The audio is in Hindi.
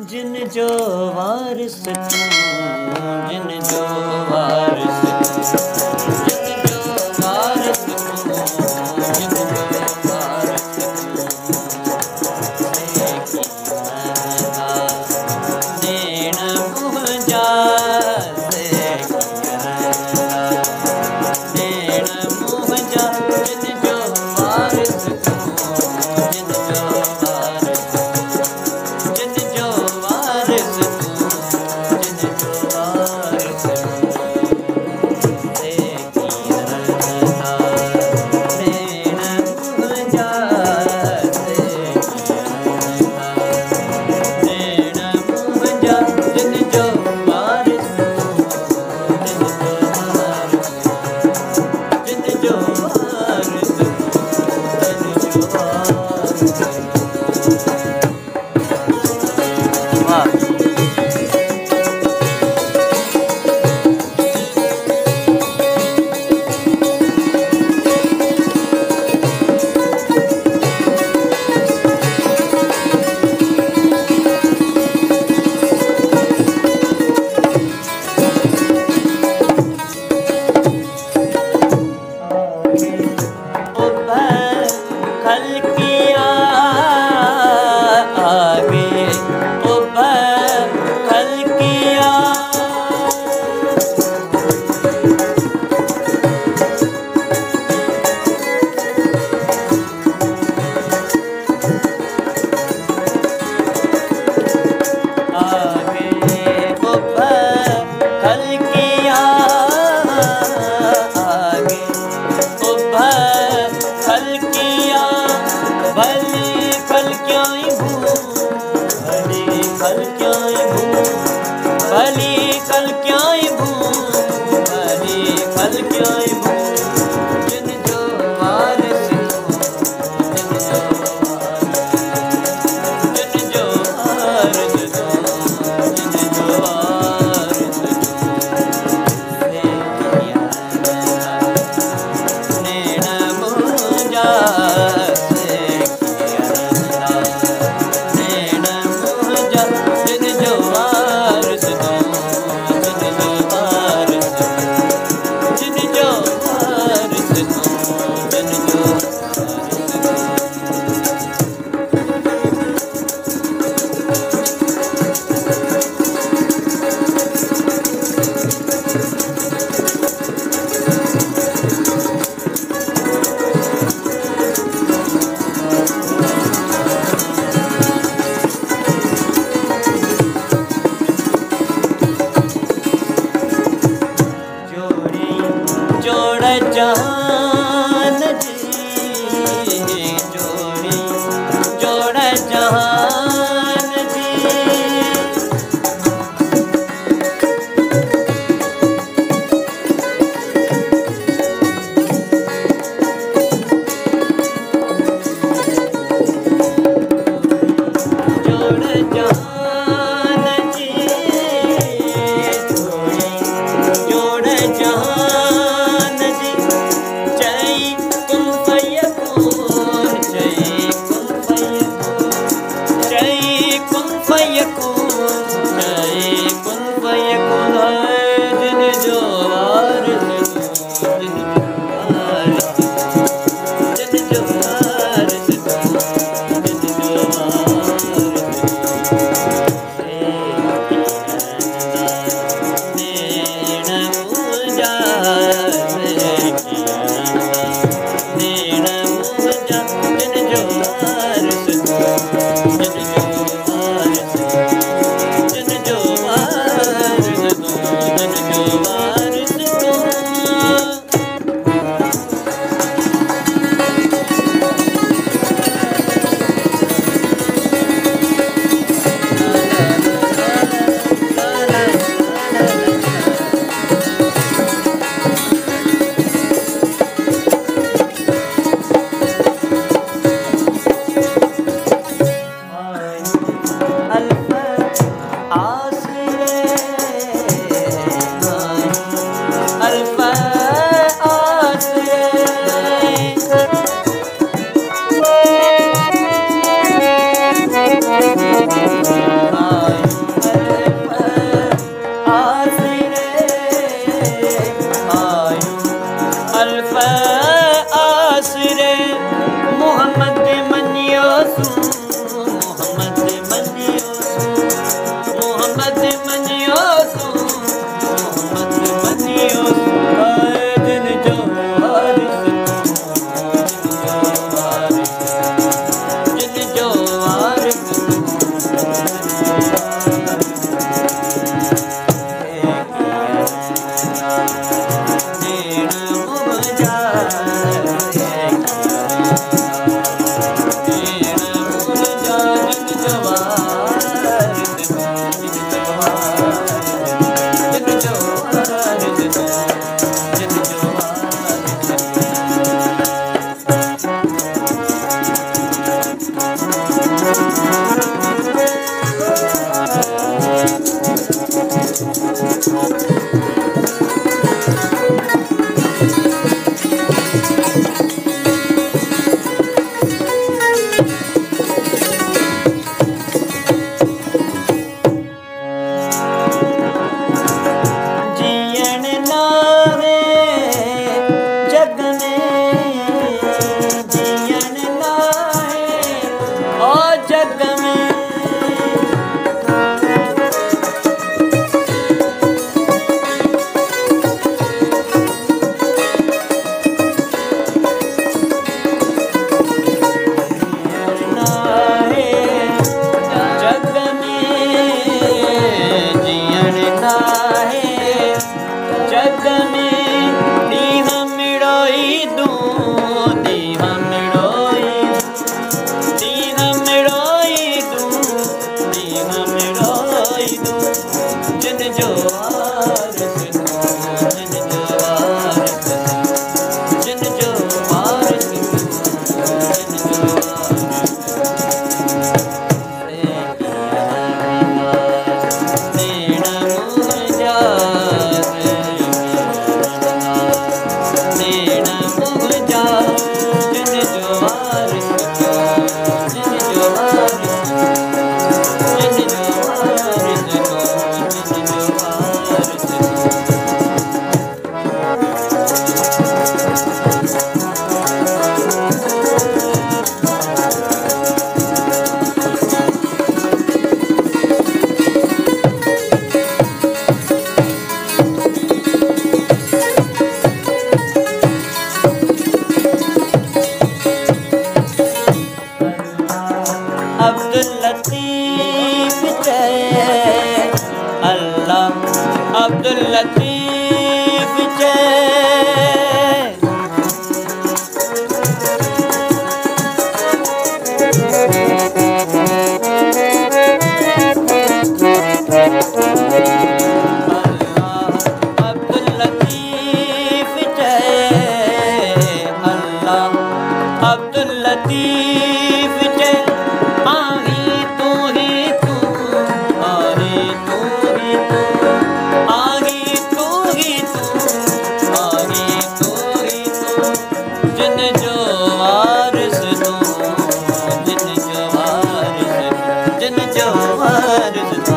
जिन जो वारिस तू, जिन जो वारिस तू, जिन जो वारिस तू, जिन जो वारिस तू, से कीमता देण मुझा, से कीमता देण मुझा, जिन जो वारिस तू, जिन जो वारिस तू, जिन जो वारिस तू, जिन जो वारिस तू, से कीमता देण मुझा, से कीमता देण मुझा, जिन जो वारिस तू, जिन जो वारिस तू, जिन जो वारिस तू, जिन जो वारिस तू। वाह खल किया आगे, खल किया आगे, खल किया आगे, खल किया भली खल क्या भू, भली खल क्या भू, भली खल क्या भू, भली खल क्या भू, जिन जो वारिस तू, जिन जो वारिस, जिन जो वारिस तू, जिन जो वारिस तू, से कीमता देण मुझा, से कीमता देण मुझा, जिन जो वारिस तू, जिन जो वारिस तू, जिन जो वारिस तू, जिन जो वारिस जोड़ी जोड़ जहान जी, जोड़ी जोड़ जहान जी, जोड़ जहान जी, जोड़ जहान जी, जय कुल फयकून, जय कुल फयकून, जय कुल फयकून, जय कुल फयकून, जिन जो वारिस तू, जिन जो वारिस तू, जिन जो वारिस तू, जिन जो वारिस तू, से कीमता देण मुझा, से कीमता देण मुझा, जिन जो वारिस तू, जिन जो वारिस तू, लतीफ जय अल्लाह अब्दुल लतीफ जय। अब्दुल लतीफ जय आही तू ही तू आही तू ही तू आही तू ही तू आही तू ही तू जिन जो वारिस तू जिन जो वारिस जिन जो वारिस तू